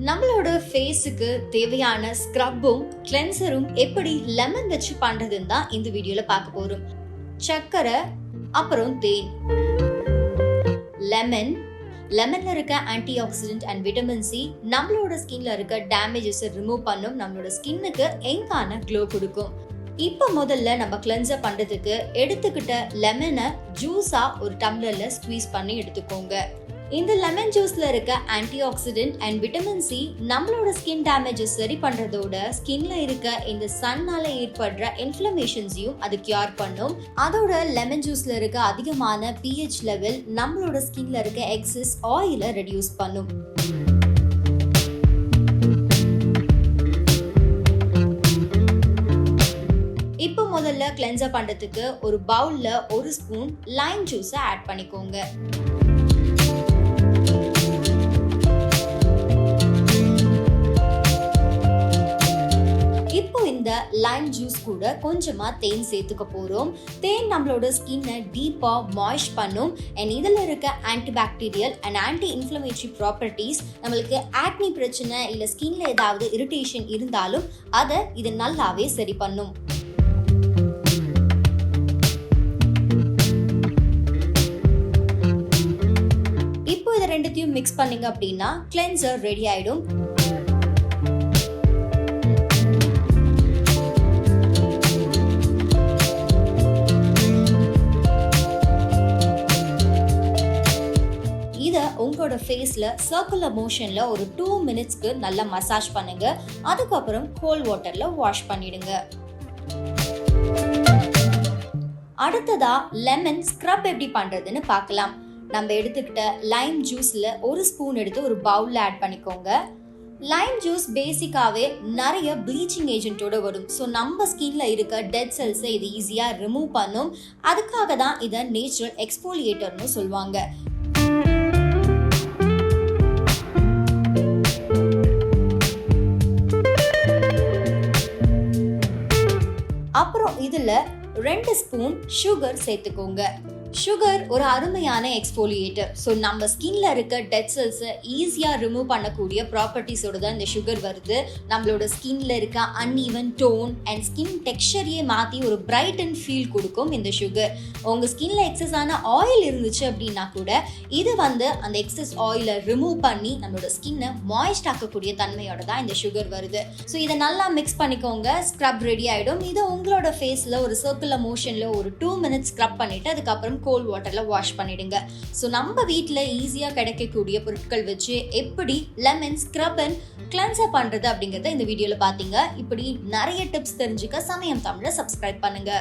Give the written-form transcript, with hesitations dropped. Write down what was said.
நம்மளோட ஃபேஸுக்கு தேவையான ஸ்க்ரப்பும் கிளென்சரும் எப்படி லெமன் வச்சு பண்றதுன்னு தான் இந்த வீடியோல பார்க்க போறோம். சர்க்கரை, அப்புறம் தேன். லெமன்ல இருக்க anti accident and vitamin C நம்மளோட ஸ்கின்ல இருக்க டேமேஜஸ் ரிமூவ் பண்ணும், நம்மளோட ஸ்கின்னுக்கு எங்கான க்ளோ கொடுக்கும். இப்போ முதல்ல நம்ம கிளென்சர் பண்றதுக்கு எடுத்துக்கிட்ட லெமனை ஜூஸா ஒரு டம்ளர்ல ஸ்குவீஸ் பண்ணி எடுத்துக்கோங்க. இந்த லெமன் ஜூஸ்ல இருக்க anti accident and vitamin C நம்மளோட ஸ்கின் டேமேஜஸ் சரி பண்றதோட ஸ்கின்ல இருக்க இந்த சன்னால ஏற்படுற இன்ஃப்ளமேஷன்ஸையும் அது கியூர் பண்ணும். அதோட லெமன் ஜூஸ்ல இருக்க அதிகமான pH லெவல் நம்மளோட ஸ்கின்ல இருக்க எக்ஸஸ் ஆயிலை ரெடியூஸ் பண்ணும். இப்போ முதல்ல கிளென்சர் பண்றதுக்கு ஒரு பவுல்ல 1 ஸ்பூன் லைம் ஜூஸை ஆட் பண்ணிக்கோங்க. இப்போ இந்த லைம் ஜூஸ் கூட கொஞ்சமா தேன் சேர்த்துக்க போறோம். தேன் நம்மளோட ஸ்கின்னை டீப்பா மாய்ஸ்ட் பண்ணும். அண்ட் இதுல இருக்க antibacterial and anti inflammatory properties நம்மளுக்கு ஆக்னி பிரச்சனை இல்ல ஸ்கின்ல ஏதாவது இரிட்டேஷன் இருந்தாலும் அதை இது நல்லாவே சரி பண்ணும். இப்போ இதை ரெண்டுத்தையும் மிக்ஸ் பண்ணீங்க அப்படின்னா கிளென்சர் ரெடி ஆயிடும். உங்களோட ஃபேஸ்ல சர்க்குலர் மோஷன்ல ஒரு 2 மினிட்ஸ்க்கு நல்லா மசாஜ் பண்ணுங்க. அதுக்கப்புறம் கோல்ட் வாட்டர்ல வாஷ் பண்ணிடுங்க. அடுத்ததா லெமன் ஸ்க்ரப் எப்படி பண்றதுன்னு பார்க்கலாம். நம்ம எடுத்துக்கிட்ட லைம் ஜூஸ்ல 1 ஸ்பூன் எடுத்து ஒரு பவுல்ல ஆட் பண்ணிக்கோங்க. லைம் ஜூஸ் பேசிக்காவே நிறைய ப்ளீச்சிங் ஏஜென்ட்டோட வரும். ஸோ நம்ம ஸ்கின்ல இருக்க டெட் செல்ஸை இது ஈஸியா ரிமூவ் பண்ணும். அதுக்காக தான் இதை நேச்சுரல் எக்ஸ்போலியேட்டர்னு சொல்லுவாங்க. அப்புறம் இதுல 2 ஸ்பூன் சுகர் சேர்த்துக்கோங்க. சுகர் ஒரு அருமையான எக்ஸ்போலியேட்டர். ஸோ நம்ம ஸ்கின்ல இருக்க டெட் செல்ஸை ஈஸியா ரிமூவ் பண்ணக்கூடிய ப்ராப்பர்ட்டிஸோட தான் இந்த சுகர் வருது. நம்மளோட ஸ்கின்ல இருக்க அன்ஈவன் டோன் அண்ட் ஸ்கின் டெக்ஸ்சரையே மாற்றி ஒரு பிரைட் அண்ட் ஃபீல் கொடுக்கும் இந்த சுகர். உங்க ஸ்கின்ல எக்ஸஸான ஆயில் இருந்துச்சு அப்படின்னா கூட இது அந்த எக்ஸஸ் ஆயிலை ரிமூவ் பண்ணி நம்மளோட ஸ்கின்னை மாய்ஸ்ட் ஆக்கக்கூடிய தன்மையோட தான் இந்த சுகர் வருது. ஸோ இதை நல்லா மிக்ஸ் பண்ணிக்கோங்க. ஸ்க்ரப் ரெடி ஆயிடும். இதை உங்களோட ஃபேஸ்ல ஒரு சர்க்குலர் மோஷன்ல ஒரு 2 மினிட்ஸ் ஸ்க்ரப் பண்ணிட்டு அதுக்கப்புறம் கோல்ட் வாட்டர்ல வாஷ் பண்ணிடுங்க. ஸோ நம்ம வீட்டில் ஈஸியா கிடைக்கக்கூடிய பொருட்கள் வச்சு எப்படி லெமன் ஸ்க்ரப் அண்ட் கிளென்சர் பண்றது அப்படிங்கறத இந்த வீடியோல பாத்தீங்க. இப்படி நிறைய டிப்ஸ் தெரிஞ்சுக்க சமயம் தமிழை சப்ஸ்கிரைப் பண்ணுங்க.